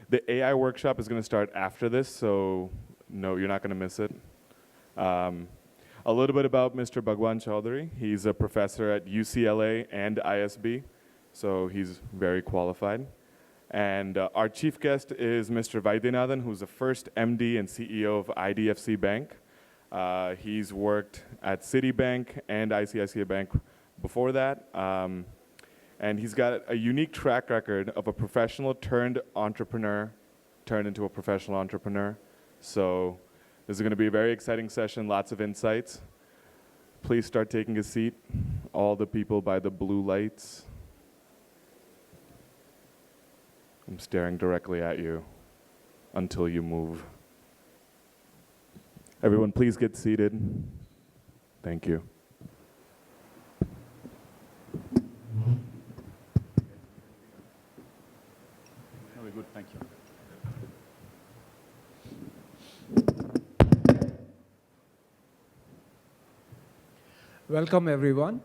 The AI workshop is going to start after this, so no, you're not going to miss it. A little bit about Mr. Bhagwan Chaudhary. He's a professor at UCLA and ISB, so he's very qualified. And our chief guest is Mr. Vaidyanathan, who's the first MD and CEO of IDFC Bank. He's worked at Citibank and ICICI Bank before that. And he's got a unique track record of a professional turned entrepreneur turned into a professional entrepreneur. So this is going to be a very exciting session, lots of insights. Please start taking a seat, all the people by the blue lights. I'm staring directly at you until you move. Everyone, please get seated. Thank you. Very good, thank you. Welcome, everyone.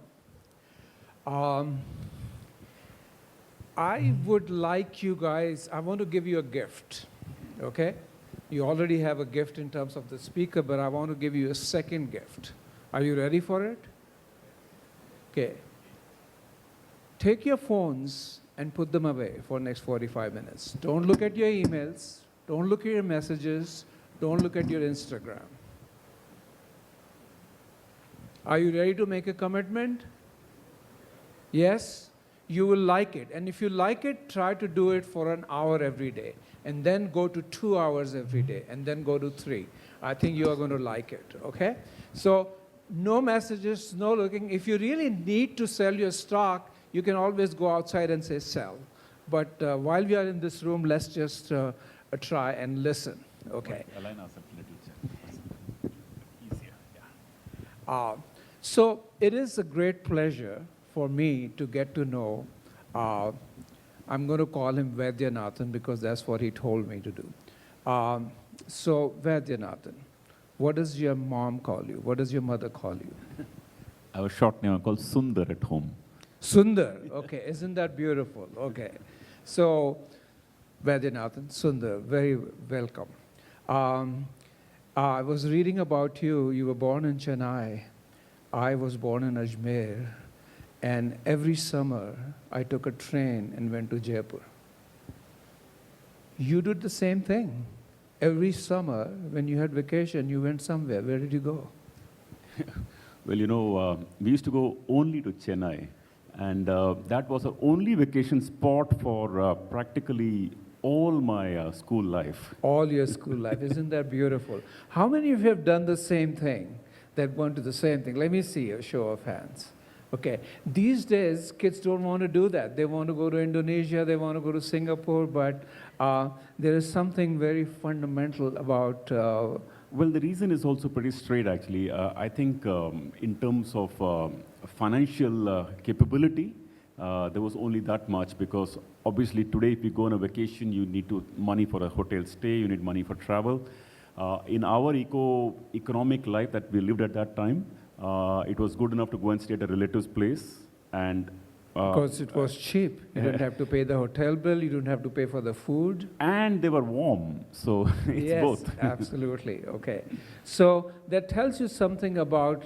I would like you guys, I want to give you a gift, okay? You already have a gift in terms of the speaker, but I want to give you a second gift. Are you ready for it? Okay. Take your phones and put them away for the next 45 minutes. Don't look at your emails. Don't look at your messages. Don't look at your Instagram. Are you ready to make a commitment? Yes? You will like it. And if you like it, try to do it for an hour every day. And then go to 2 hours every day. And then go to 3. I think you are going to like it, okay? So no messages, no looking. If you really need to sell your stock, you can always go outside and say sell. But while we are in this room, let's just try and listen, okay? Align ourselves a little easier, yeah. So it is a great pleasure for me to get to know, I'm going to call him Vaidyanathan because that's what he told me to do. So Vaidyanathan, what does your mom call you? What does your mother call you? I have a short name called Sundar at home. Sundar, okay, isn't that beautiful? Okay. So Vaidyanathan, Sundar, very welcome. I was reading about you. You were born in Chennai. I was born in Ajmer. And every summer, I took a train and went to Jaipur. You did the same thing. Every summer, when you had vacation, you went somewhere. Where did you go? Well, you know, we used to go only to Chennai. And that was our only vacation spot for practically all my school life. All your school life. Isn't that beautiful? How many of you have done the same thing, that went to the same thing? Let me see a show of hands. Okay. These days, kids don't want to do that. They want to go to Indonesia, they want to go to Singapore, but there is something very fundamental about... Well, the reason is also pretty straight, actually. I think in terms of financial capability, there was only that much, because obviously today if you go on a vacation, you need money for a hotel stay, you need money for travel. In our economic life that we lived at that time, it was good enough to go and stay at a relative's place. And because it was cheap. You didn't have to pay the hotel bill, you didn't have to pay for the food. And they were warm, so it's yes, both. Absolutely, okay. So that tells you something about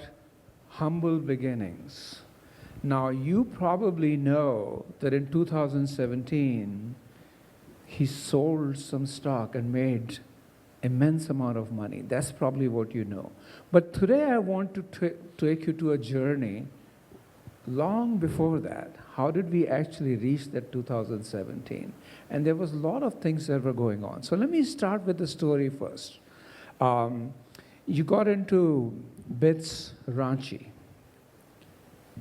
humble beginnings. Now, you probably know that in 2017, he sold some stock and made immense amount of money. That's probably what you know. But today I want to take you to a journey long before that. How did we actually reach that 2017? And there was a lot of things that were going on. So let me start with the story first. You got into BITS Ranchi,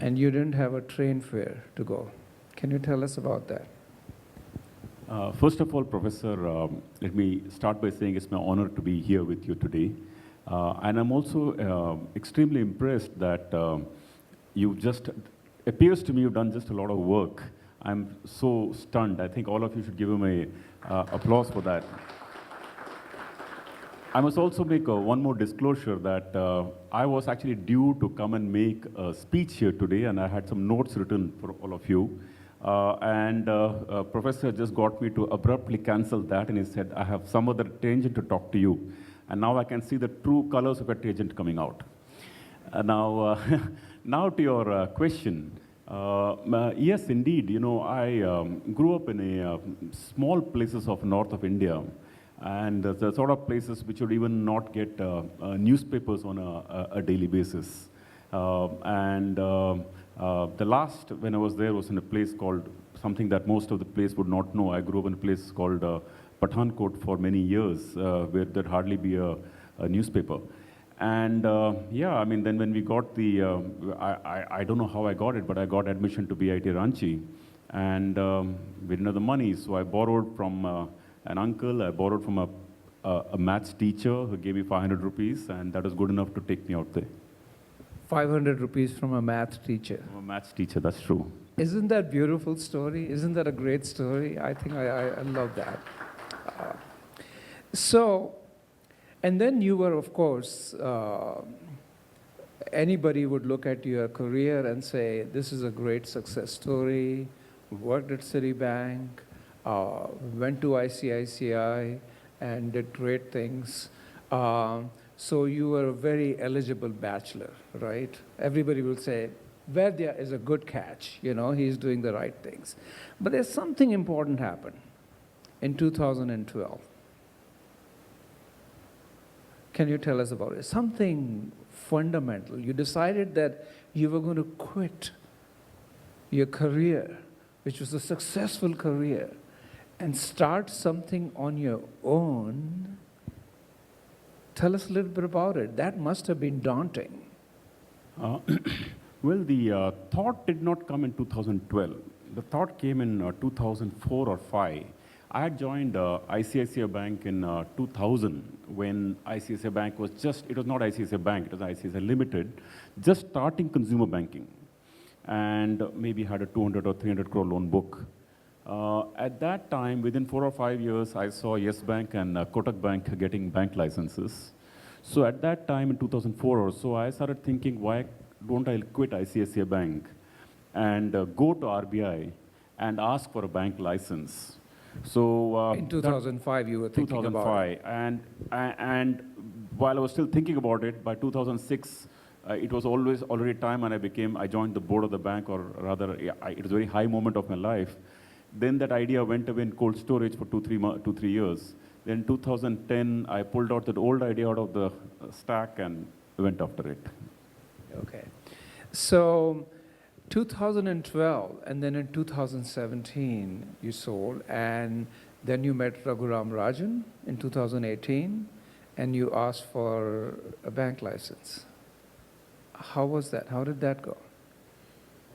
and you didn't have a train fare to go. Can you tell us about that? First of all, Professor, let me start by saying it's my honor to be here with you today. And I'm also extremely impressed that appears to me you've done just a lot of work. I'm so stunned. I think all of you should give him a applause for that. I must also make one more disclosure that I was actually due to come and make a speech here today, and I had some notes written for all of you. Professor just got me to abruptly cancel that, and he said, I have some other tangent to talk to you. And now I can see the true colors of a tangent coming out. Now to your question. Yes, indeed. You know, I grew up in a small places of north of India, and the sort of places which would even not get newspapers on a daily basis. The last when I was there was in a place called something that most of the place would not know. I grew up in a place called Pathankot for many years, where there'd hardly be a newspaper. And yeah, I mean, then when we got the, I don't know how I got it, but I got admission to BIT Ranchi, and we didn't have the money, so I borrowed from an uncle. I borrowed from a maths teacher who gave me 500 rupees, and that was good enough to take me out there. 500 rupees from a math teacher. From a maths teacher, that's true. Isn't that a beautiful story? Isn't that a great story? I think I love that. And then you were, of course, anybody would look at your career and say, this is a great success story, worked at Citibank, went to ICICI, and did great things. So you were a very eligible bachelor, right? Everybody will say, Vaidya is a good catch, you know, he's doing the right things. But there's something important happened in 2012. Can you tell us about it? Something fundamental. You decided that you were going to quit your career, which was a successful career, and start something on your own. Tell us a little bit about it. That must have been daunting. Well, the thought did not come in 2012. The thought came in 2004 or 5. I had joined ICICI Bank in 2000 when ICICI Bank was it was not ICICI Bank, it was ICICI Limited, just starting consumer banking, and maybe had a 200 or 300 crore loan book. At that time, within 4 or 5 years, I saw Yes Bank and Kotak Bank getting bank licenses. So at that time, in 2004 or so, I started thinking, why don't I quit ICICI Bank and go to RBI and ask for a bank license? So in 2005, you were thinking about it. 2005, and while I was still thinking about it, by 2006, it was already time, and I joined the board of the bank, or rather, it was a very high moment of my life. Then that idea went away in cold storage for 2-3 years. Then 2010, I pulled out that old idea out of the stack and went after it. Okay. So 2012, and then in 2017, you sold, and then you met Raghuram Rajan in 2018, and you asked for a bank license. How was that? How did that go?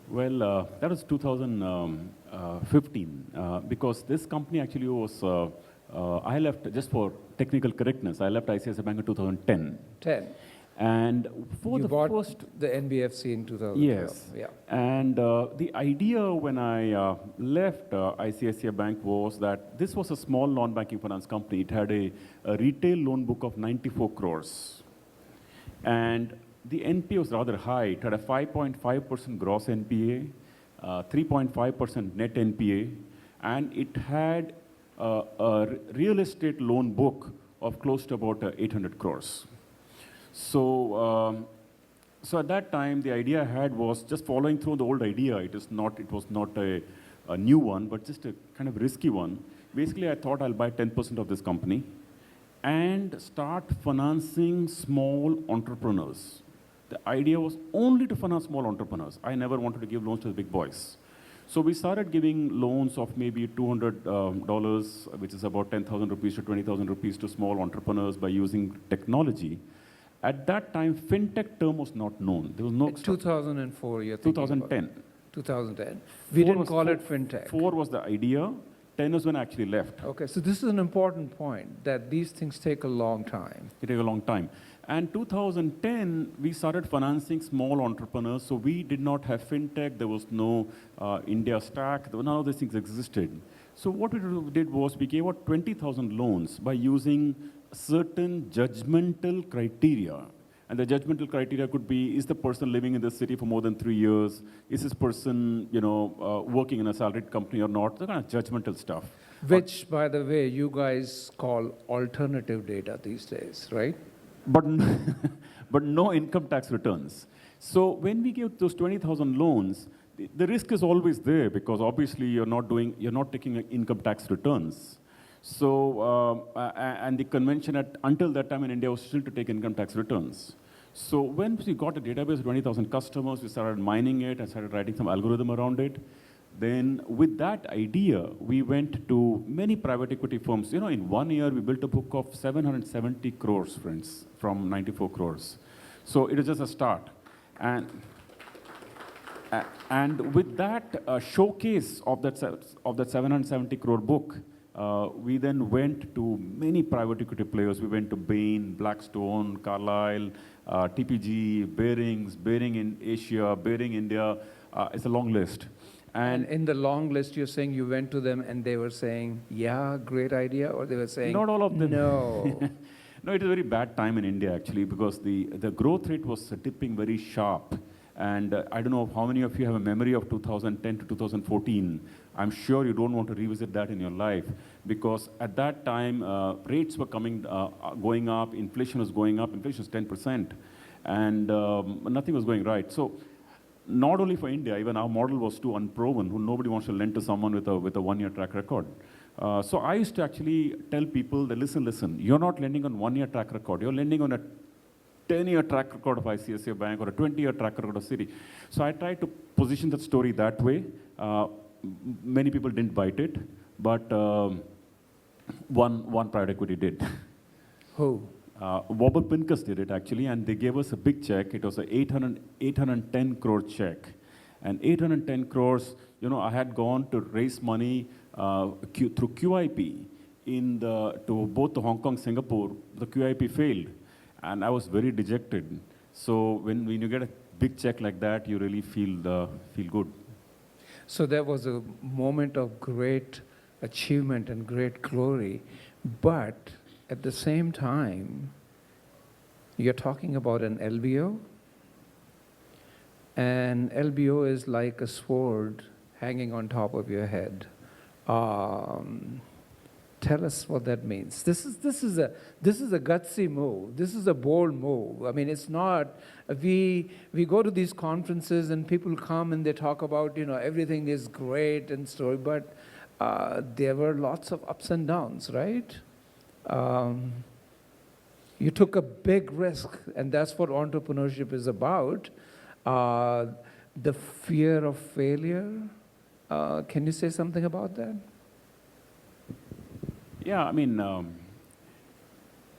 Well, that was 2015, because this company actually was, I left, just for technical correctness, I left ICICI Bank in 2010. 10. And for You the bought first... the NBFC in 2012. Yes. Yeah. And the idea when I left ICICI Bank was that this was a small non-banking finance company. It had a retail loan book of 94 crores. And the NPA was rather high. It had a 5.5% gross NPA, 3.5% net NPA, and it had a real estate loan book of close to about 800 crores. So, so at that time, the idea I had was just following through the old idea. It was not a new one, but just a kind of risky one. Basically, I thought I'll buy 10% of this company and start financing small entrepreneurs. The idea was only to finance small entrepreneurs. I never wanted to give loans to the big boys. So we started giving loans of maybe $200, which is about 10,000 rupees to 20,000 rupees to small entrepreneurs by using technology. At that time, fintech term was not known. There was no... 2004, you're thinking 2010. about. 2010. We didn't call it fintech. 4 was the idea. 10 is when I actually left. Okay, so this is an important point, that these things take a long time. It took a long time. And 2010, we started financing small entrepreneurs. So we did not have fintech. There was no India stack. None of these things existed. So what we did was we gave out 20,000 loans by using certain judgmental criteria. And the judgmental criteria could be, is the person living in the city for more than 3 years? Is this person, working in a salaried company or not? The kind of judgmental stuff. Which, by the way, you guys call alternative data these days, right? But, but no income tax returns. So when we give those 20,000 loans, the risk is always there because obviously you're not taking income tax returns. So, and the convention until that time in India was still to take income tax returns. So when we got a database of 20,000 customers, we started mining it and started writing some algorithm around it. Then with that idea, we went to many private equity firms. In 1 year, we built a book of 770 crores, friends, from 94 crores. So it is just a start. And with that showcase of that 770 crore book, we then went to many private equity players. We went to Bain, Blackstone, Carlyle, TPG, Baring in Asia, Baring India. It's a long list. And in the long list, you're saying you went to them and they were saying, yeah, great idea, or they were saying, not all of them. No. No, it was a very bad time in India, actually, because the growth rate was dipping very sharp. And I don't know how many of you have a memory of 2010 to 2014. I'm sure you don't want to revisit that in your life, because at that time, rates were going up, inflation was going up, inflation was 10%, and nothing was going right. So not only for India, even our model was too unproven, nobody wants to lend to someone with a 1-year track record. So I used to actually tell people that, listen, you're not lending on 1-year track record, you're lending on a 10-year track record of ICICI Bank or a 20-year track record of Citi. So I tried to position that story that way. Many people didn't bite it, but one private equity did. Who? Warburg Pincus did it, actually, and they gave us a big check. It was an 810 crore check. And 810 crores, I had gone to raise money through QIP to both the Hong Kong, Singapore. The QIP failed, and I was very dejected. So when you get a big check like that, you really feel good. So there was a moment of great achievement and great glory, but at the same time, you're talking about an LBO, and LBO is like a sword hanging on top of your head. Tell us what that means. This is a gutsy move. This is a bold move. I mean, it's not. We go to these conferences and people come and they talk about everything is great and so, but there were lots of ups and downs, right? You took a big risk, and that's what entrepreneurship is about. The fear of failure. Can you say something about that? Yeah, I mean,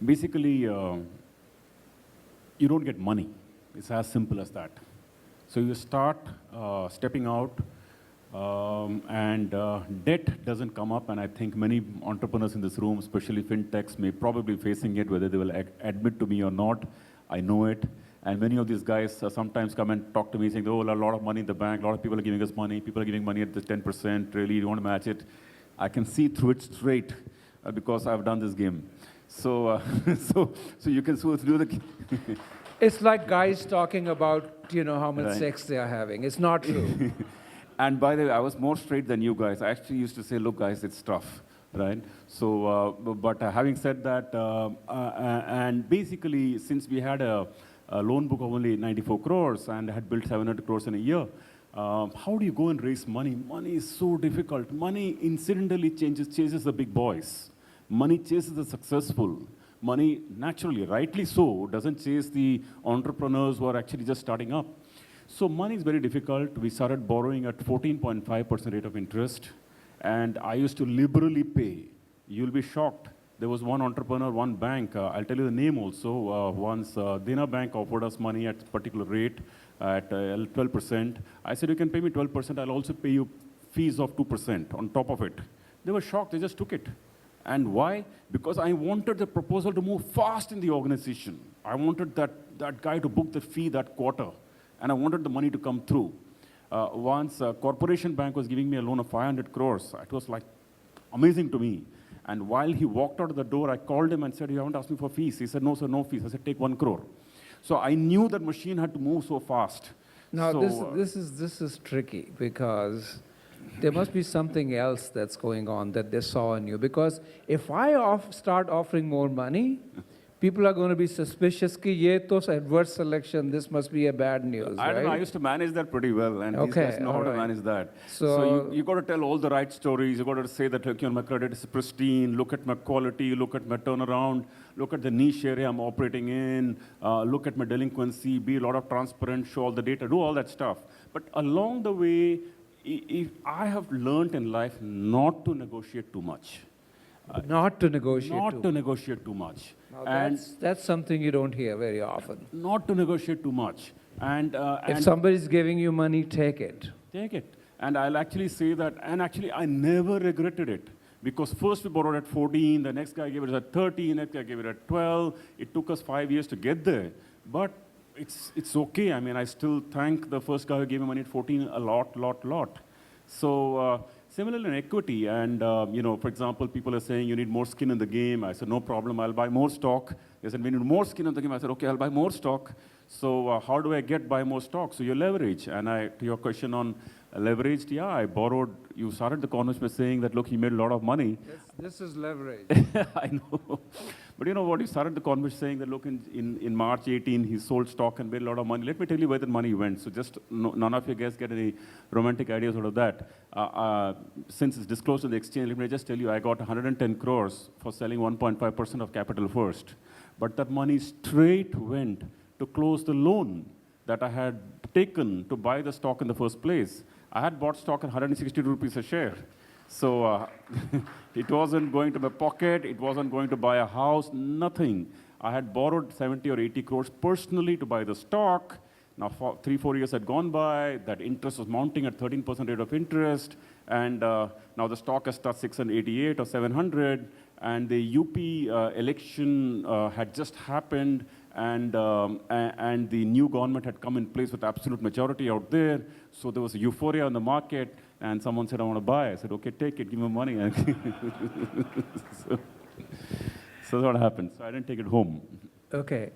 basically, you don't get money. It's as simple as that. So you start stepping out, and debt doesn't come up, and I think many entrepreneurs in this room, especially fintechs, may probably be facing it, whether they will admit to me or not. I know it. And many of these guys sometimes come and talk to me saying, oh, a lot of money in the bank, a lot of people are giving us money, people are giving money at this 10%, really, you want to match it? I can see through it straight. Because I've done this game. So, so you can through the... It's like guys talking about, how much sex they are having. It's not true. And by the way, I was more straight than you guys. I actually used to say, look, guys, it's tough, right? So, but having said that, and basically, since we had a loan book of only 94 crores and had built 700 crores in a year, how do you go and raise money? Money is so difficult. Money incidentally chases the big boys. Money chases the successful. Money, naturally, rightly so, doesn't chase the entrepreneurs who are actually just starting up. So money is very difficult. We started borrowing at 14.5% rate of interest, and I used to liberally pay. You'll be shocked. There was one entrepreneur, one bank, I'll tell you the name also, once Dena Bank offered us money at a particular rate, at 12%. I said, you can pay me 12%, I'll also pay you fees of 2% on top of it. They were shocked, they just took it. And why? Because I wanted the proposal to move fast in the organization. I wanted that guy to book the fee that quarter, and I wanted the money to come through. Once Corporation Bank was giving me a loan of 500 crores, it was like amazing to me. And while he walked out of the door, I called him and said, you haven't asked me for fees. He said, no, sir, no fees. I said, take 1 crore. So I knew that machine had to move so fast. Now, So, this is tricky because there must be something else that's going on that they saw in you. Because if I start offering more money, people are going to be suspicious ki ye to adverse selection, this must be a bad news, I don't know, I right? used to manage that pretty well, and these Okay, guys know how all to right. manage that. So- you got to tell all the right stories. You got to say that, look, my credit is pristine, look at my quality, look at my turnaround, look at the niche area I'm operating in, look at my delinquency, be a lot of transparent, show all the data, do all that stuff. But along the way, if I have learned in life not to negotiate too much. Not to negotiate. Not to negotiate too much. Now, And that's something you don't hear very often. not to negotiate too much. If And somebody's giving you money, take it. take it. And I'll actually say that, and actually I never regretted it. Because first we borrowed at 14, the next guy gave it at 13, next guy gave it at 12. It took us 5 years to get there. But it's okay. I mean, I still thank the first guy who gave me money at 14 a lot. So similarly in equity, and for example, people are saying you need more skin in the game. I said, no problem, I'll buy more stock. They said, we need more skin in the game. I said, okay, I'll buy more stock. So how do I buy more stock? So you leverage. And to your question on leveraged, yeah, I borrowed. You started the conversation by saying that, look, he made a lot of money. This is leverage. I know. But you know what? You started the conversation saying that, look, in March 18, he sold stock and made a lot of money. Let me tell you where that money went. So just none of you guys get any romantic ideas out of that. Since it's disclosed on the exchange, let me just tell you, I got 110 crores for selling 1.5% of capital first. But that money straight went to close the loan that I had taken to buy the stock in the first place. I had bought stock at 160 rupees a share. So it wasn't going to my pocket, it wasn't going to buy a house, nothing. I had borrowed 70 or 80 crores personally to buy the stock. Now 3-4 years had gone by, that interest was mounting at 13% rate of interest, and now the stock has touched 688 or 700, and the UP election had just happened, and the new government had come in place with absolute majority out there, so there was a euphoria in the market, and someone said, I want to buy. I said, okay, take it, give me money. so that's what happened. So I didn't take it home. Okay.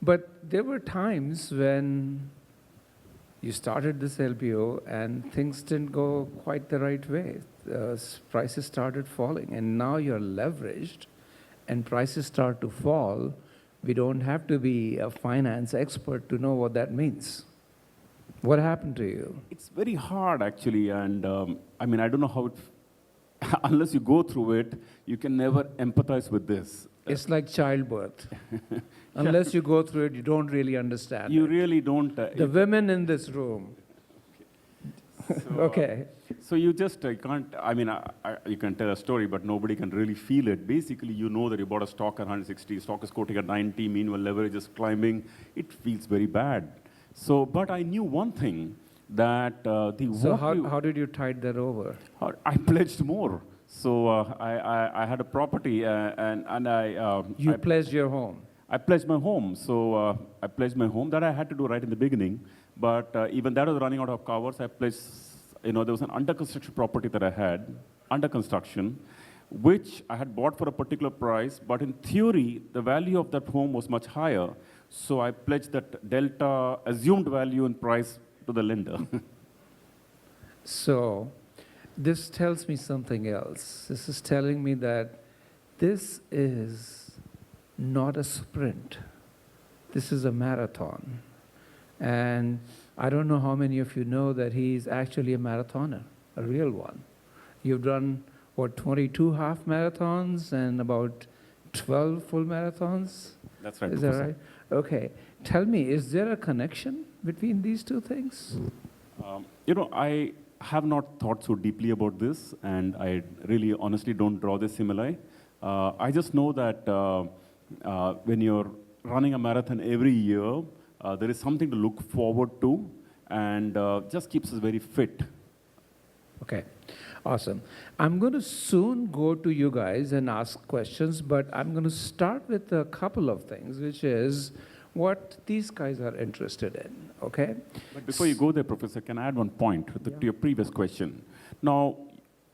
But there were times when you started this LBO and things didn't go quite the right way. Prices started falling, and now you're leveraged and prices start to fall. We don't have to be a finance expert to know what that means. What happened to you? It's very hard, actually, and I mean, I don't know how unless you go through it, you can never empathize with this. It's like childbirth. Unless you go through it, you don't really understand You it. really don't. The women in this room. So, Okay. So you just can't, I mean, you can tell a story, but nobody can really feel it. Basically, you know that you bought a stock at 160, stock is quoting at 90, meanwhile leverage is climbing. It feels very bad. So, but I knew one thing, that So how did you tide that over? I pledged more. So I had a property, and I... You pledged your home. I pledged my home. So I pledged my home. That I had to do right in the beginning. But even that was running out of covers. I pledged, there was an under construction property that I had, under construction, which I had bought for a particular price. But in theory, the value of that home was much higher. So I pledged that delta assumed value in price to the lender. So this tells me something else. This is telling me that this is not a sprint. This is a marathon. And I don't know how many of you know that he's actually a marathoner, a real one. You've done, what, 22 half marathons and about 12 full marathons? That's right. Is that right? Okay. Tell me, is there a connection between these two things? I have not thought so deeply about this, and I really honestly don't draw this simile. I just know that when you're running a marathon every year, there is something to look forward to, and just keeps us very fit. Okay, awesome. I'm going to soon go to you guys and ask questions, but I'm going to start with a couple of things, which is what these guys are interested in, okay? But before you go there, Professor, can I add one point to your previous question? Now,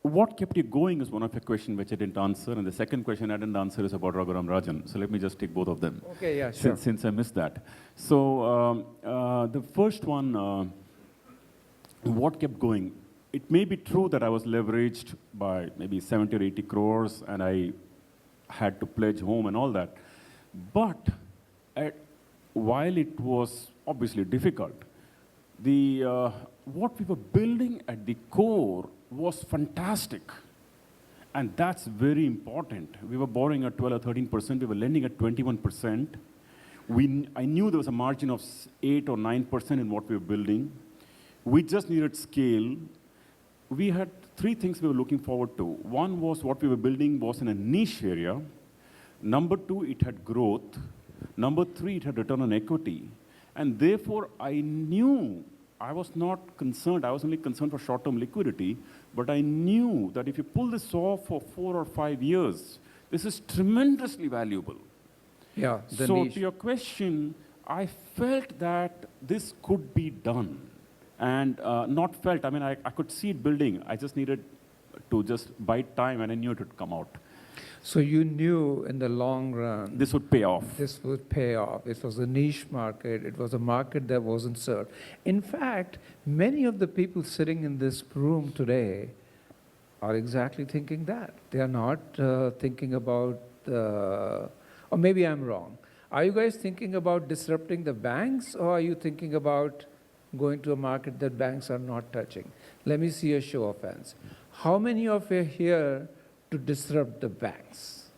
what kept you going is one of your questions which I didn't answer, and the second question I didn't answer is about Raghuram Rajan. So let me just take both of them. Okay, yeah, sure. Since I missed that. So the first one, what kept going? It may be true that I was leveraged by maybe 70 or 80 crores and I had to pledge home and all that. But while it was obviously difficult, what we were building at the core was fantastic. And that's very important. We were borrowing at 12 or 13%, we were lending at 21%. I knew there was a margin of 8 or 9% in what we were building. We just needed scale. We had three things we were looking forward to. One was what we were building was in a niche area. Number two, it had growth. Number three, it had return on equity. And therefore, I knew I was not concerned. I was only concerned for short-term liquidity. But I knew that if you pull this off for 4 or 5 years, this is tremendously valuable. Yeah, the So niche. to your question, I felt that this could be done. And not felt, I mean, I could see it building. I just needed to just bide time and I knew it would come out. So you knew in the long run This would pay off. this would pay off. It was a niche market. It was a market that wasn't served. In fact, many of the people sitting in this room today are exactly thinking that. They are not thinking about, or maybe I'm wrong. Are you guys thinking about disrupting the banks, or are you thinking about going to a market that banks are not touching? Let me see a show of hands. How many of you are here to disrupt the banks?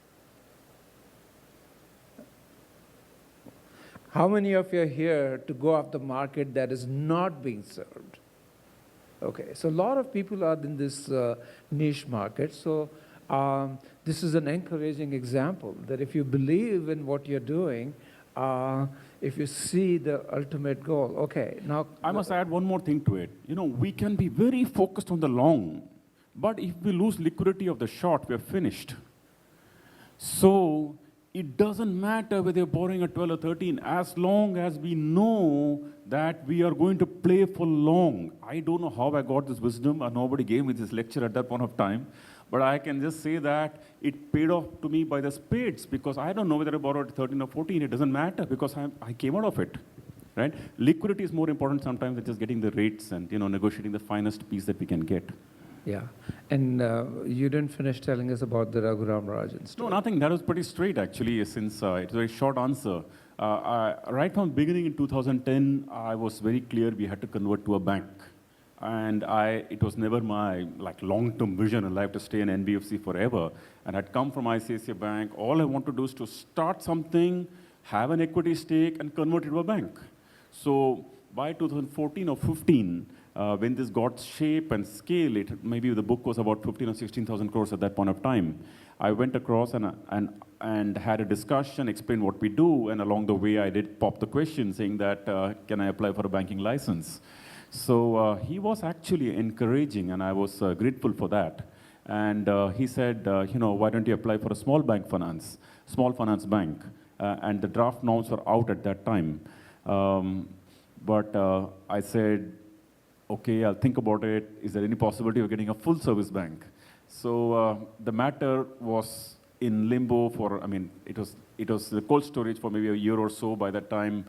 How many of you are here to go after the market that is not being served? Okay, so a lot of people are in this niche market. So this is an encouraging example that if you believe in what you're doing, if you see the ultimate goal. Okay, now I must add one more thing to it. You know, we can be very focused on the long, but if we lose liquidity of the short, we're finished. So it doesn't matter whether you're borrowing at 12 or 13, as long as we know that we are going to play for long. I don't know how I got this wisdom, and nobody gave me this lecture at that point of time. But I can just say that it paid off to me by the spades, because I don't know whether I borrowed at 13 or 14. It doesn't matter, because I came out of it, right? Liquidity is more important sometimes than just getting the rates and negotiating the finest piece that we can get. yeah, and you didn't finish telling us about the Raghuram Rajan story. No, nothing. That was pretty straight, actually, since it's a very short answer. Right from the beginning in 2010, I was very clear we had to convert to a bank. And it was never my long-term vision in life to stay in NBFC forever. And I'd come from ICICI Bank. All I want to do is to start something, have an equity stake, and convert it to a bank. So by 2014 or 15, when this got shape and scale, maybe the book was about 15 or 16,000 crores at that point of time. I went across and had a discussion, explained what we do, and along the way I did pop the question saying that, can I apply for a banking license? So he was actually encouraging, and I was grateful for that. And he said, why don't you apply for a small finance bank? And the draft norms were out at that time. But I said, okay, I'll think about it. Is there any possibility of getting a full service bank? So the matter was in limbo for, it was the cold storage for maybe a year or so. By that time,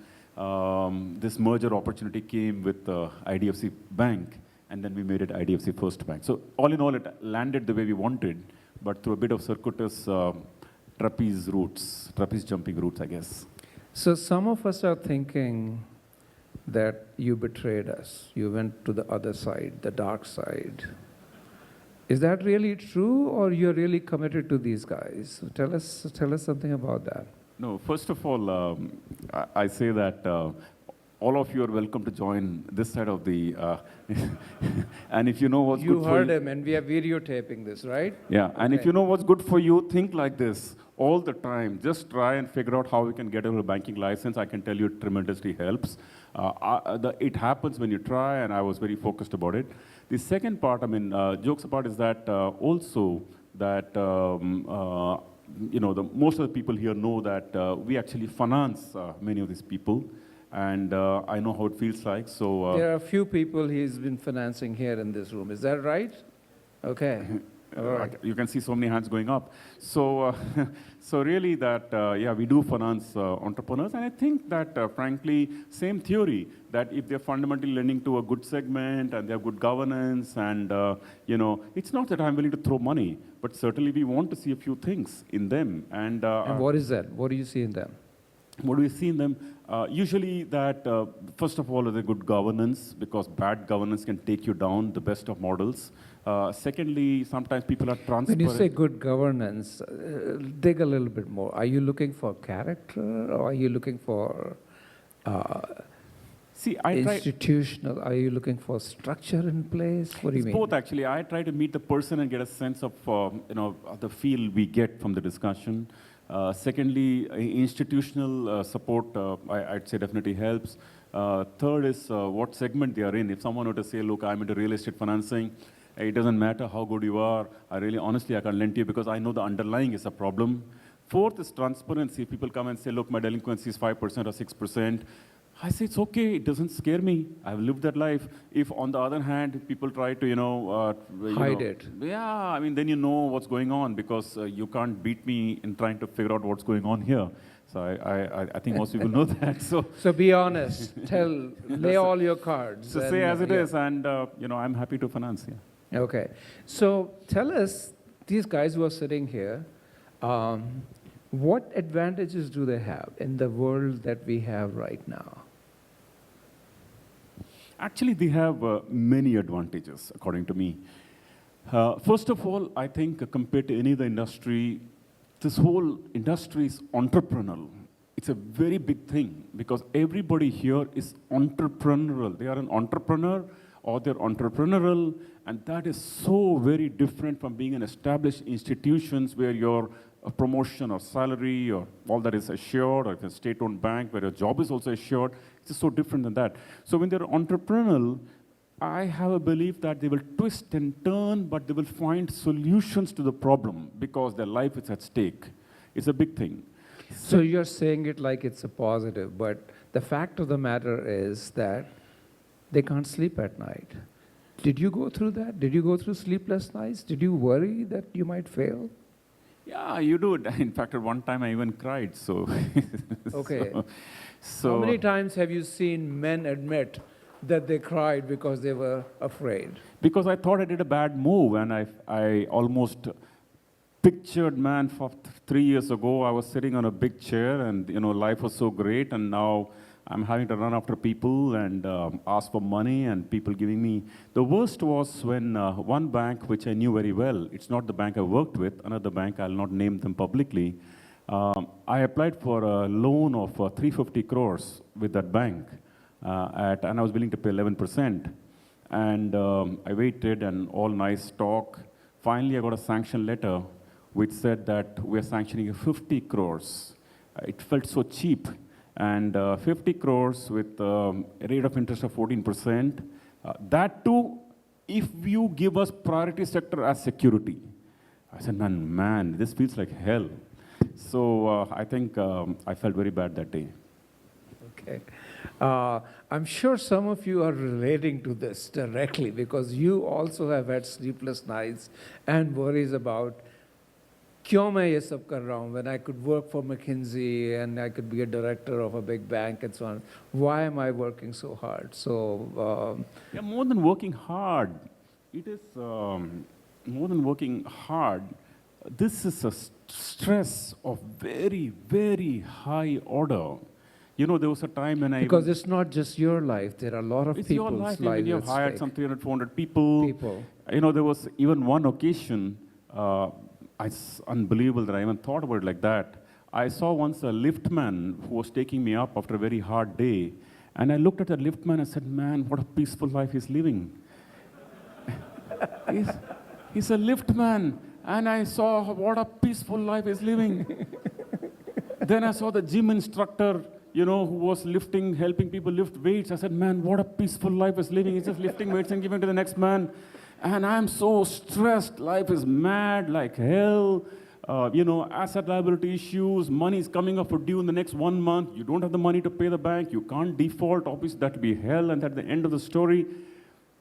this merger opportunity came with IDFC Bank, and then we made it IDFC First Bank. So all in all, it landed the way we wanted, but through a bit of circuitous trapeze jumping routes, I guess. So some of us are thinking that you betrayed us. You went to the other side, the dark side. Is that really true, or you're really committed to these guys? Tell us something about that. No, first of all, I say that all of you are welcome to join this side of the, and if you know what's good for you. You heard him, and we are videotaping this, right? Yeah, and if you know what's good for you, think like this all the time. Just try and figure out how we can get a banking license. I can tell you it tremendously helps. It happens when you try, and I was very focused about it. The second part, jokes apart, is that also that most of the people here know that we actually finance many of these people, and I know how it feels like. So there are a few people he's been financing here in this room. Is that right? Okay. All right. You can see so many hands going up. So, so really that, yeah, we do finance entrepreneurs. And I think that, frankly, same theory, that if they're fundamentally lending to a good segment and they have good governance and, you know, it's not that I'm willing to throw money, but certainly we want to see a few things in them. And what is that? What do you see in them? what do we see in them? Usually that, first of all, is a good governance, because bad governance can take you down, the best of models. Secondly, sometimes people are transparent. When you say good governance, dig a little bit more. Are you looking for character, or are you looking for See, I try, institutional? Are you looking for structure in place? What do you it's mean? both actually. I try to meet the person and get a sense of you know, the feel we get from the discussion. Secondly, institutional support, I'd say definitely helps. Third is what segment they are in. If someone were to say, look, I'm into real estate financing, it doesn't matter how good you are, honestly, I can't lend to you because I know the underlying is a problem. Fourth is transparency. If people come and say, look, my delinquency is 5% or 6%, I say, it's okay, it doesn't scare me. I've lived that life. If, on the other hand, people try to, Hide it. Yeah, I mean, then you know what's going on, because you can't beat me in trying to figure out what's going on here. So I think most people know that. So be honest. Lay all your cards. So say as it is, and I'm happy to finance. Yeah. Okay. So tell us, these guys who are sitting here, what advantages do they have in the world that we have right now? Actually, they have many advantages, according to me. First of all, I think compared to any other industry, this whole industry is entrepreneurial. It's a very big thing, because everybody here is entrepreneurial. They are an entrepreneur or they're entrepreneurial, and that is so very different from being in established institutions where your promotion or salary or all that is assured, or if a state-owned bank where your job is also assured. It's just so different than that. So when they're entrepreneurial, I have a belief that they will twist and turn, but they will find solutions to the problem because their life is at stake. It's a big thing. So you're saying it like it's a positive, but the fact of the matter is that they can't sleep at night. Did you go through that? Did you go through sleepless nights? Did you worry that you might fail? Yeah, you do. In fact, at one time I even cried. So, okay. So how many times have you seen men admit that they cried because they were afraid? Because I thought I did a bad move, and I almost pictured, man, for 3 years ago, I was sitting on a big chair, and life was so great, and now I'm having to run after people and ask for money, and people giving me. The worst was when one bank, which I knew very well, it's not the bank I worked with, another bank, I'll not name them publicly. I applied for a loan of 350 crores with that bank, and I was willing to pay 11%. And I waited, and all nice talk. Finally, I got a sanction letter which said that we're sanctioning 50 crores. It felt so cheap. And 50 crores with a rate of interest of 14%. That too, if you give us priority sector as security. I said, man, this feels like hell. So I think I felt very bad that day. Okay. I'm sure some of you are relating to this directly, because you also have had sleepless nights and worries about क्यों मैं ये सब कर रहा हूँ when I could work for McKinsey and I could be a director of a big bank and so on. Why am I working so hard? So yeah, more than working hard, it is more than working hard. This is a stress of very, very high order. There was a time when because it's not just your life. There are a lot of it's people's your life. lives. You've hired some 300, 400 people. There was even one occasion. It's unbelievable that I even thought about it like that. I saw once a liftman who was taking me up after a very hard day, and I looked at the liftman and said, man, what a peaceful life he's living. he's a liftman, and I saw what a peaceful life he's living. Then I saw the gym instructor, who was helping people lift weights. I said, man, what a peaceful life he's living. He's just lifting weights and giving to the next man. And I'm so stressed. Life is mad like hell. Asset liability issues, money is coming up for due in the next 1 month. You don't have the money to pay the bank. You can't default. Obviously, that will be hell, and that's the end of the story.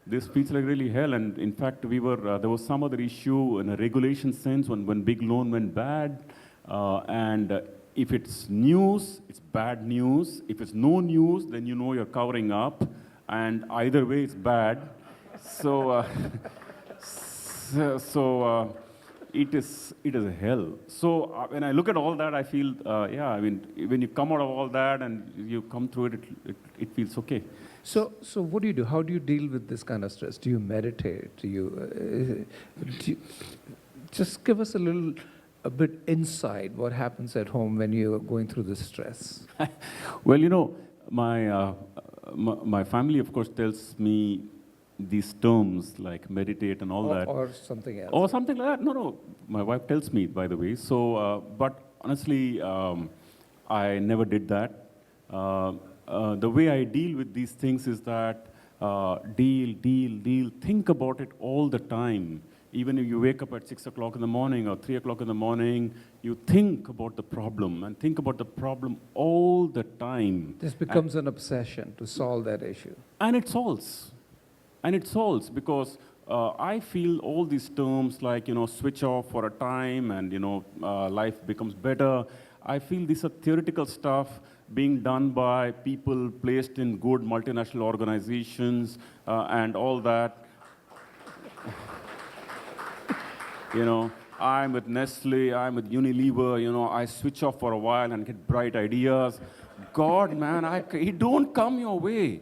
this feels like really hell. And in fact, there was some other issue in a regulation sense when big loan went bad. If it's news, it's bad news. If it's no news, then you know you're covering up. And either way, it's bad. So, it is a hell. So when I look at all that, I feel, I mean, when you come out of all that and you come through it, it feels okay. So what do you do? How do you deal with this kind of stress? Do you meditate? Just give us a bit insight what happens at home when you're going through this stress. Well, you know, my family, of course, tells me these terms like meditate and all that. Or something else. Or something like that. No. My wife tells me, by the way. So, but honestly, I never did that. The way I deal with these things is that deal. Think about it all the time. Even if you wake up at 6 o'clock in the morning or 3 o'clock in the morning, you think about the problem and think about the problem all the time. This becomes an obsession to solve that issue. And it solves. Because I feel all these terms like, switch off for a time and, life becomes better. I feel these are theoretical stuff being done by people placed in good multinational organizations and all that. I'm with Nestle, I'm with Unilever, I switch off for a while and get bright ideas. God, man, it don't come your way,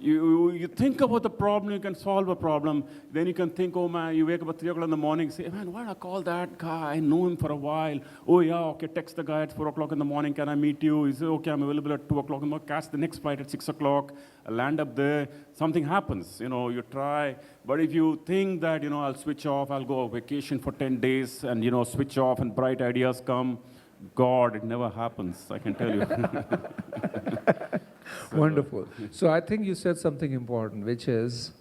You think about the problem, you can solve a problem. Then you can think, oh man, you wake up at 3 o'clock in the morning, say, man, why did I call that guy? I know him for a while. Oh yeah, okay, text the guy at 4 o'clock in the morning, can I meet you? He says, okay, I'm available at 2 o'clock in the morning. Catch the next flight at 6 o'clock, land up there, something happens, you try. But if you think that, I'll switch off, I'll go on vacation for 10 days and, switch off and bright ideas come, God, it never happens, I can tell you. Wonderful. So I think you said something important, which is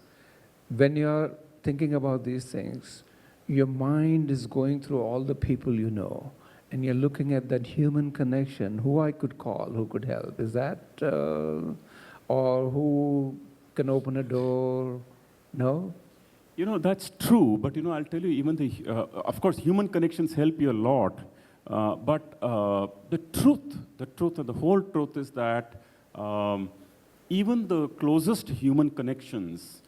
when you're thinking about these things, your mind is going through all the people you know, and you're looking at that human connection, who I could call, who could help. Is that, or who can open a door? No? That's true, but I'll tell you, even of course, human connections help you a lot. But the truth and the whole truth is that even the closest human connections,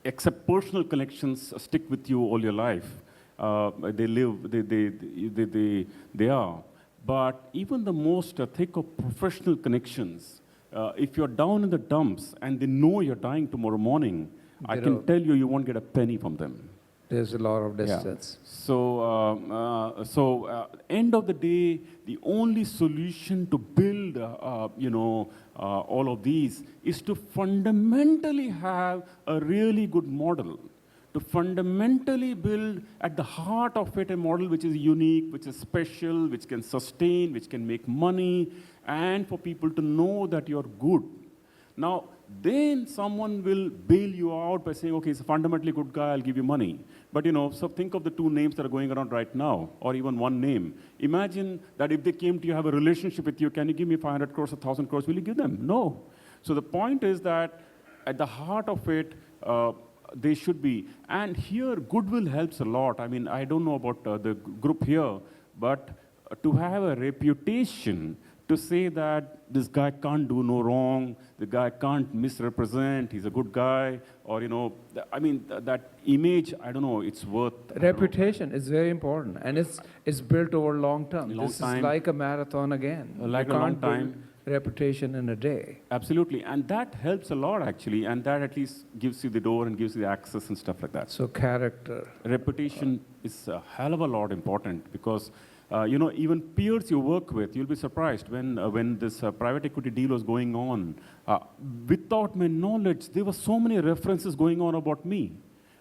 except personal connections, stick with you all your life. They are. But even the most thick of professional connections, if you're down in the dumps and they know you're dying tomorrow morning, I can tell you won't get a penny from them. There's a lot of distance. Yeah. So, end of the day, the only solution to build, all of these is to fundamentally have a really good model. To fundamentally build at the heart of it a model which is unique, which is special, which can sustain, which can make money, and for people to know that you're good. Now, then someone will bail you out by saying, okay, he's a fundamentally good guy, I'll give you money. But so think of the two names that are going around right now, or even one name. Imagine that if they came to you, have a relationship with you, can you give me 500 crores, 1,000 crores, will you give them? No. So the point is that at the heart of it, they should be. And here, goodwill helps a lot. I mean, I don't know about the group here, but to have a reputation, to say that this guy can't do no wrong, the guy can't misrepresent, he's a good guy, or that image, I don't know, it's worth. Reputation is very important, and it's built over long term. This time. is like a marathon again. Like a long time. Reputation in a day. Absolutely, and that helps a lot actually, and that at least gives you the door and gives you the access and stuff like that. So character. Reputation is a hell of a lot important because even peers you work with, you'll be surprised when this private equity deal was going on. Without my knowledge, there were so many references going on about me.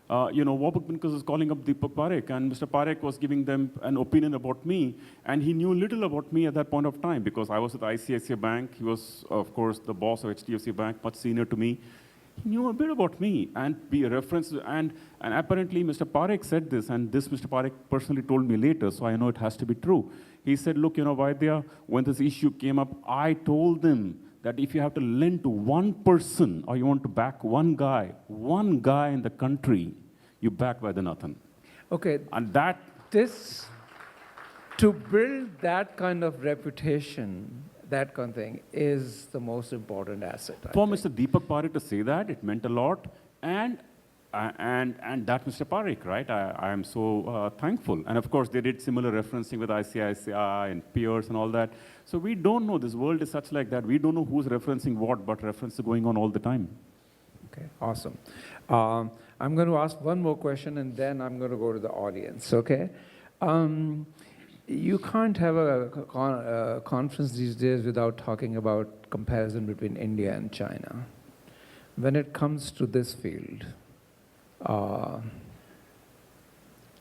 Warburg Pincus was calling up Deepak Parekh, and Mr. Parekh was giving them an opinion about me, and he knew little about me at that point of time because I was at ICICI Bank. He was, of course, the boss of HDFC Bank, much senior to me. He knew a bit about me and be a reference, and apparently Mr. Parekh said this, and this Mr. Parekh personally told me later, so I know it has to be true. He said, look, Vaidya, when this issue came up, I told them that if you have to lend to one person or you want to back one guy in the country, you back by the nothing. Okay, And that, this, to build that kind of reputation, that kind of thing, is the most important asset. I for think. Mr. Deepak Parekh to say that, it meant a lot. And that Mr. Parekh, right? I am so thankful. And of course, they did similar referencing with ICICI and peers and all that. So we don't know. This world is such like that. We don't know who's referencing what, but reference is going on all the time. Okay, awesome. I'm going to ask one more question, and then I'm going to go to the audience, okay? You can't have a conference these days without talking about comparison between India and China. When it comes to this field,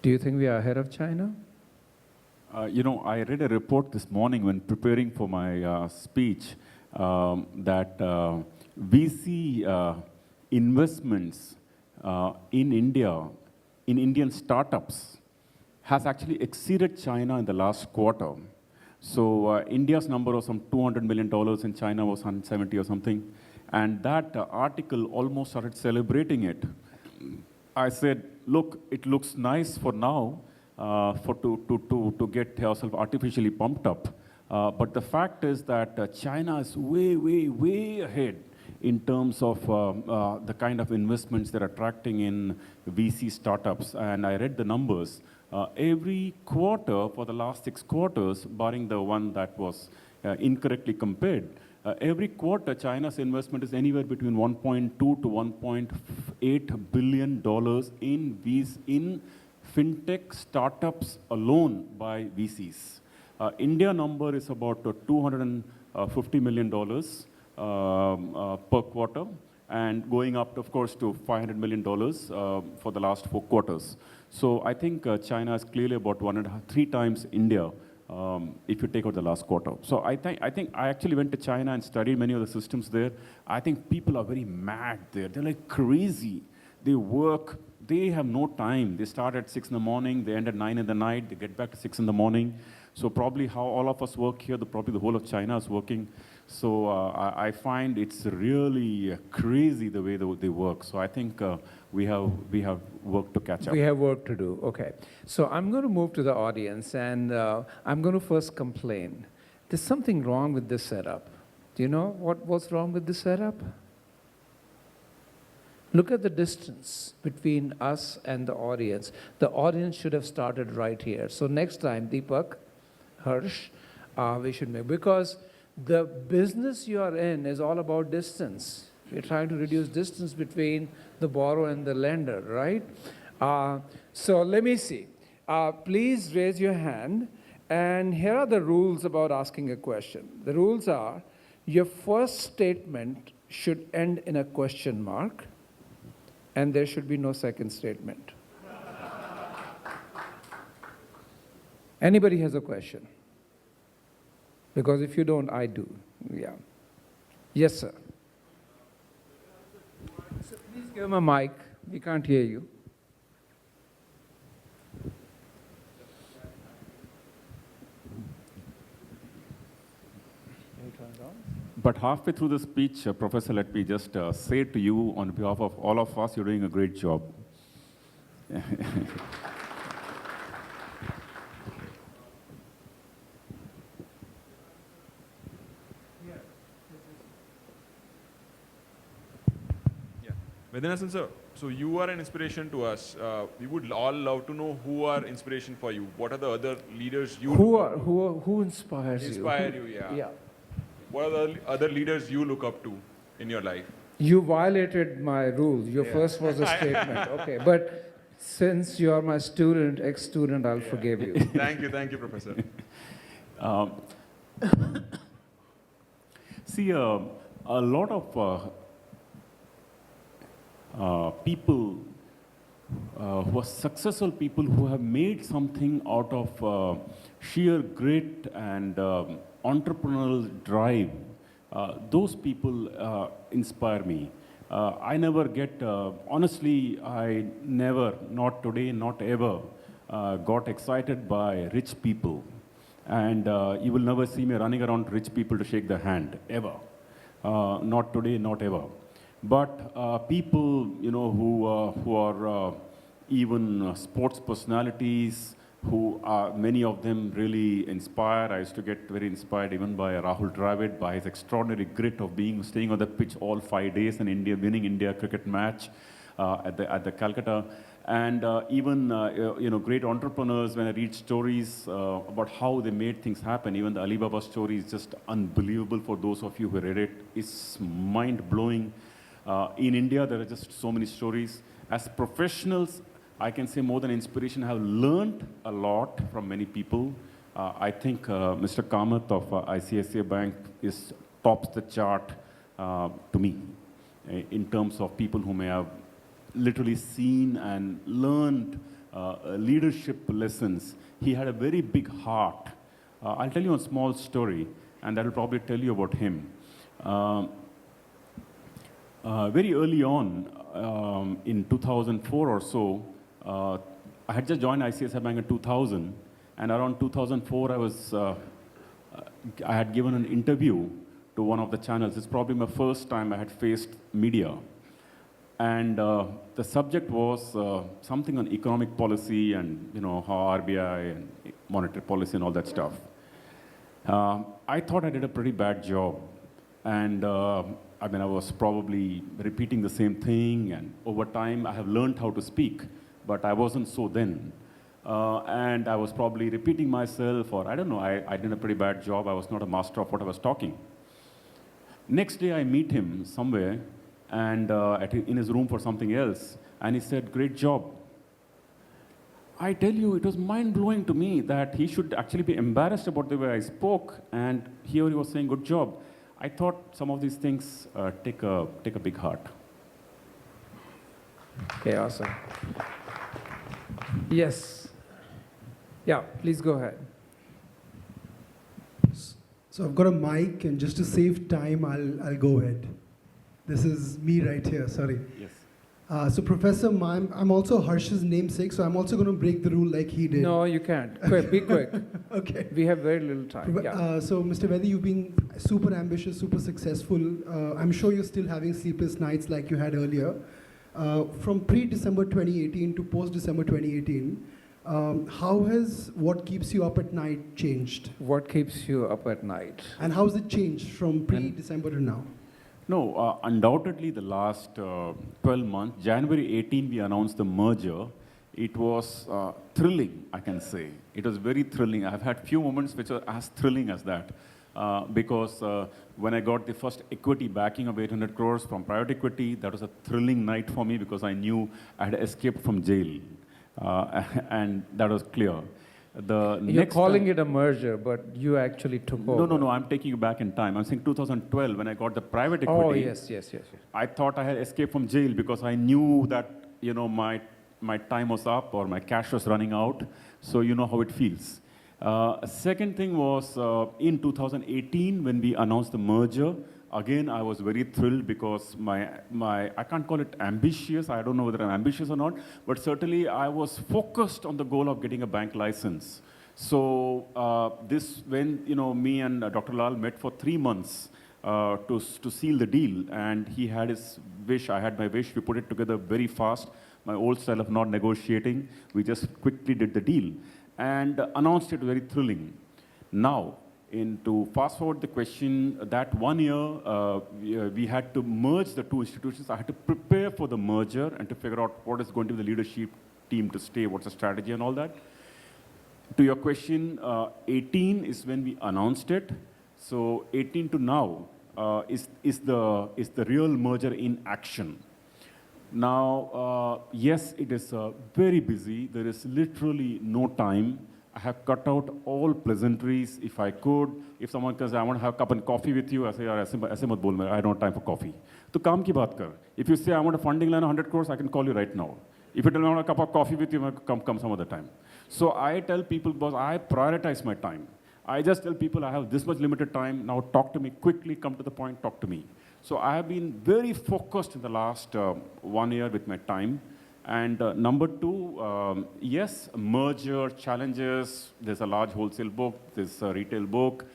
do you think we are ahead of China? I read a report this morning when preparing for my speech that we see investments in India, in Indian startups, has actually exceeded China in the last quarter. So India's number was some $200 million, and China was 170 or something. And that article almost started celebrating it. I said, look, it looks nice for now to get yourself artificially pumped up. But the fact is that China is way, way, way ahead in terms of the kind of investments they're attracting in VC startups. And I read the numbers. Every quarter for the last 6 quarters, barring the one that was incorrectly compared, every quarter China's investment is anywhere between $1.2 to $1.8 billion in fintech startups alone by VCs. India number is about $250 million per quarter, and going up, of course, to $500 million for the last 4 quarters. So I think China is clearly about 1.5–3 times India if you take out the last quarter. So I actually went to China and studied many of the systems there. I think people are very mad there. They're like crazy. They work. They have no time. They start at 6 in the morning. They end at 9 in the night. They get back to 6 in the morning. So probably how all of us work here, probably the whole of China is working. So I find it's really crazy the way they work. So I think we have work to catch up. We have work to do, okay. So I'm going to move to the audience, and I'm going to first complain. There's something wrong with this setup. Do you know what's wrong with this setup? Look at the distance between us and the audience. The audience should have started right here. So next time, Deepak, Harsh, we should make, because the business you are in is all about distance. We're trying to reduce distance between the borrower and the lender, right? So let me see. Please raise your hand. And here are the rules about asking a question. The rules are, your first statement should end in a question mark, and there should be no second statement. Anybody has a question? Because if you don't, I do. Yeah. Yes, sir. So please give him a mic. We can't hear you. But halfway through the speech, Professor, let me just say to you on behalf of all of us, you're doing a great job. Vedanasan sir, so you are an inspiration to us. We would all love to know who are inspiration for you. What are the other leaders you Who inspires inspire you? Yeah. Yeah. What are the other leaders you look up to in your life? You violated my rules. Your Yeah. first was a statement. Okay, but since you are my student, ex-student, I'll forgive you. Thank you, Professor. See, a lot of people who are successful people who have made something out of sheer grit and entrepreneurial drive, those people inspire me. I never get, honestly, I never, not today, not ever, got excited by rich people. And you will never see me running around rich people to shake their hand, ever. not today, not ever. But people, who are even sports personalities, many of them really inspire. I used to get very inspired even by Rahul Dravid, by his extraordinary grit of staying on the pitch all 5 days in India, winning India cricket match at the Calcutta. And even great entrepreneurs, when I read stories about how they made things happen, even the Alibaba story is just unbelievable for those of you who read it. It's mind-blowing. In India, there are just so many stories. As professionals, I can say more than inspiration, I have learned a lot from many people. I think Mr. Kamath of ICICI Bank tops the chart to me in terms of people who may have literally seen and learned leadership lessons. He had a very big heart. I'll tell you a small story, and that will probably tell you about him. Very early on, in 2004 or so, I had just joined ICICI Bank in 2000, and around 2004, I had given an interview to one of the channels. It's probably my first time I had faced media. And the subject was something on economic policy and how RBI and monetary policy and all that stuff. I thought I did a pretty bad job. And I was probably repeating the same thing. And over time, I have learned how to speak. But I wasn't so then. And I was probably repeating myself, or I don't know, I did a pretty bad job. I was not a master of what I was talking. Next day, I meet him somewhere, and in his room for something else, and he said, "Great job." I tell you, it was mind-blowing to me that he should actually be embarrassed about the way I spoke, and here he was saying, "Good job." I thought some of these things take a big heart. Okay, awesome. Yes. Yeah, please go ahead. So I've got a mic, and just to save time, I'll go ahead. This is me right here, sorry. Yes. So Professor, I'm also Harsh's namesake, so I'm also going to break the rule like he did. No, you can't. Quick, be quick. Okay. We have very little time. Yeah. So Mr. Vedi, you've been super ambitious, super successful. I'm sure you're still having sleepless nights like you had earlier. From pre-December 2018 to post-December 2018, how has what keeps you up at night changed? What keeps you up at night? And how has it changed from pre-December to now? No, undoubtedly the last 12 months, January 18, we announced the merger. It was thrilling, I can say. It was very thrilling. I've had few moments which are as thrilling as that. Because when I got the first equity backing of 800 crores from private equity, that was a thrilling night for me because I knew I had escaped from jail. And that was clear. You're calling it a merger, but you actually took over. No, I'm taking you back in time. I'm saying 2012, when I got the private equity. Oh, yes. I thought I had escaped from jail because I knew that, my time was up or my cash was running out. So you know how it feels. Second thing was in 2018, when we announced the merger, again, I was very thrilled because I can't call it ambitious. I don't know whether I'm ambitious or not, but certainly I was focused on the goal of getting a bank license. So when me and Dr. Lal met for 3 months to seal the deal, and he had his wish, I had my wish. We put it together very fast. My old style of not negotiating. We just quickly did the deal and announced it very thrilling. Now, to fast forward the question, that 1 year, we had to merge the two institutions. I had to prepare for the merger and to figure out what is going to be the leadership team to stay, what's the strategy and all that. To your question, 18 is when we announced it. So 18 to now is the real merger in action. Now, yes, it is very busy. There is literally no time. I have cut out all pleasantries if I could. If someone says, I want to have a cup of coffee with you, I say, aise mat bol, I don't have time for coffee. To kaam ki baat kar. If you say, I want a funding line of 100 crores, I can call you right now. If you tell me I want a cup of coffee with you, I come some other time. So I tell people, boss, I prioritize my time. I just tell people I have this much limited time. Now talk to me quickly, come to the point, talk to me. So I have been very focused in the last 1 year with my time. And number two, yes, merger challenges. There's a large wholesale book, there's a retail book.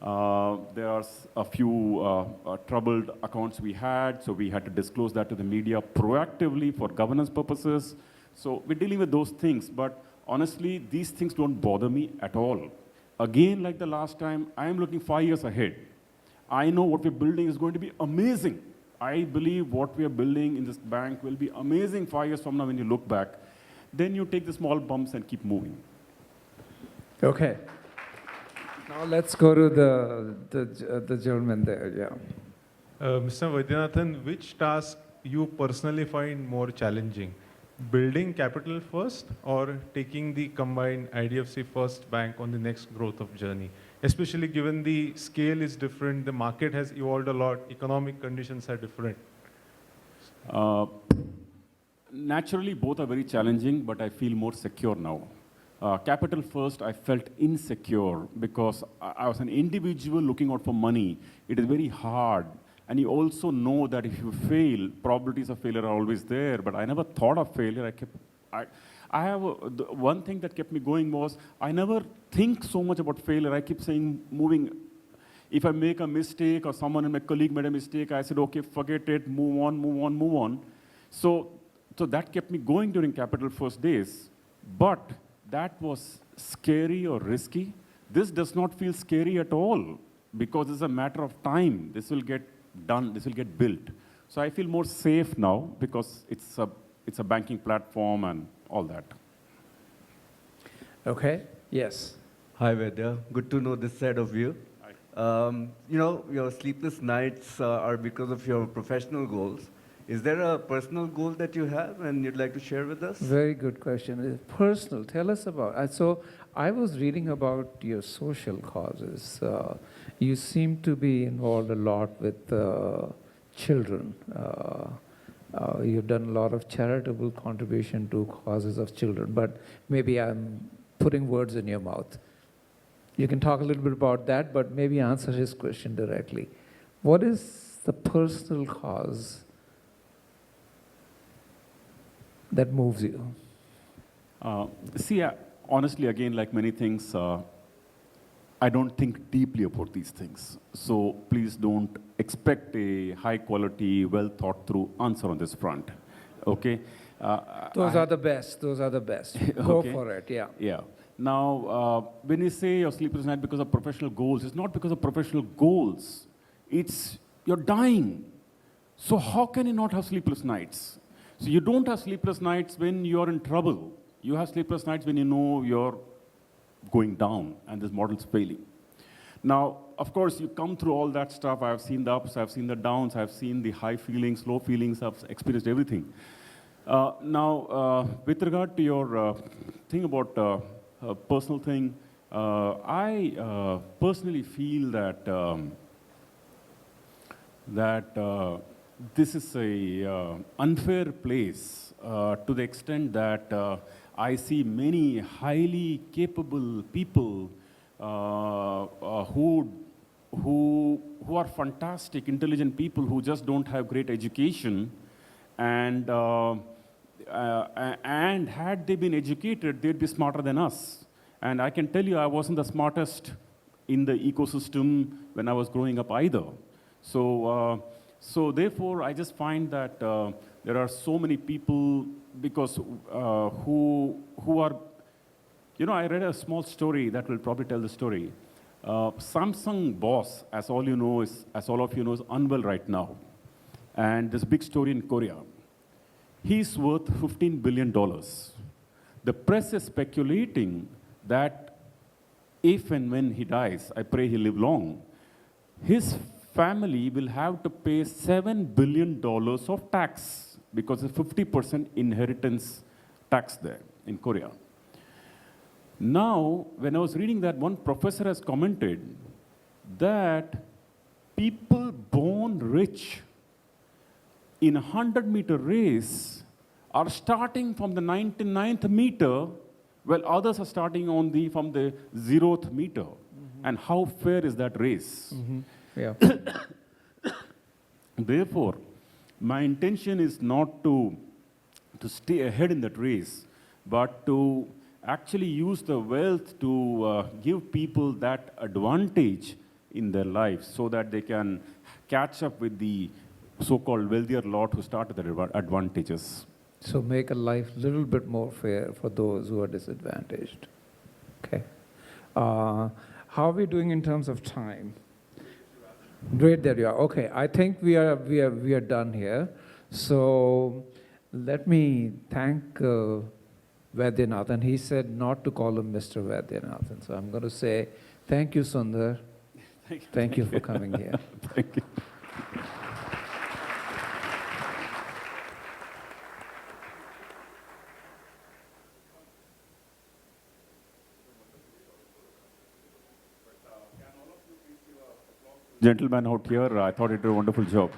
There are a few troubled accounts we had, so we had to disclose that to the media proactively for governance purposes. So we're dealing with those things, but honestly, these things don't bother me at all. Again, like the last time, I am looking 5 years ahead. I know what we're building is going to be amazing. I believe what we are building in this bank will be amazing 5 years from now when you look back. Then you take the small bumps and keep moving. Okay. Now let's go to the gentleman there, yeah. Mr. Vaidyanathan, which task you personally find more challenging? Building capital first or taking the combined IDFC First Bank on the next growth of journey? Especially given the scale is different, the market has evolved a lot, economic conditions are different. Naturally, both are very challenging, but I feel more secure now. Capital first, I felt insecure because I was an individual looking out for money. It is very hard. And you also know that if you fail, probabilities of failure are always there. But I never thought of failure. The one thing that kept me going was I never think so much about failure. I keep saying, moving. If I make a mistake or someone in my colleague made a mistake, I said, okay, forget it, move on, move on, move on. So that kept me going during Capital First days. But that was scary or risky. This does not feel scary at all because it's a matter of time. This will get done, this will get built. So I feel more safe now because it's a banking platform and all that. Okay, yes. Hi, Vedya. Good to know this side of you. Your sleepless nights are because of your professional goals. Is there a personal goal that you have and you'd like to share with us? Very good question. Personal, tell us about. So I was reading about your social causes. You seem to be involved a lot with children. You've done a lot of charitable contribution to causes of children, but maybe I'm putting words in your mouth. You can talk a little bit about that, but maybe answer his question directly. What is the personal cause that moves you? Honestly, again, like many things, I don't think deeply about these things. So please don't expect a high quality, well thought through answer on this front. Okay? Those are the best. Those are the best. Go Okay. for it, yeah. Yeah. Now, when you say your sleepless night because of professional goals, it's not because of professional goals. It's you're dying. So how can you not have sleepless nights? So you don't have sleepless nights when you're in trouble. You have sleepless nights when you know you're going down and this model's failing. Now, of course, you come through all that stuff. I've seen the ups, I've seen the downs, I've seen the high feelings, low feelings, I've experienced everything. With regard to your thing about personal thing, I personally feel that this is a unfair place to the extent that I see many highly capable people who are fantastic, intelligent people who just don't have great education, and had they been educated, they'd be smarter than us. And I can tell you, I wasn't the smartest in the ecosystem when I was growing up either. So therefore, I just find that there are so many people because who are, I read a small story that will probably tell the story. Samsung boss, as all of you know, is unwell right now, and there's a big story in Korea. He's worth $15 billion. The press is speculating that if and when he dies, I pray he live long, his family will have to pay $7 billion of tax because of 50% inheritance tax there in Korea. Now, when I was reading that, one professor has commented that people born rich in a 100-meter race are starting from the 99th meter, while others are starting from the 0th meter. Mm-hmm. And how fair is that race? Mm-hmm. Yeah. Therefore, my intention is not to stay ahead in that race, but to actually use the wealth to give people that advantage in their lives so that they can catch up with the so-called wealthier lot who start with the advantages. So make a life a little bit more fair for those who are disadvantaged. Okay. How are we doing in terms of time? Great, there you are. Okay, I think we are done here. So let me thank Vaidyanathan. He said not to call him Mr. Vaidyanathan. So I'm going to say thank you, Sundar. Thank you for coming here. Thank you. Gentleman out here, I thought he did a wonderful job.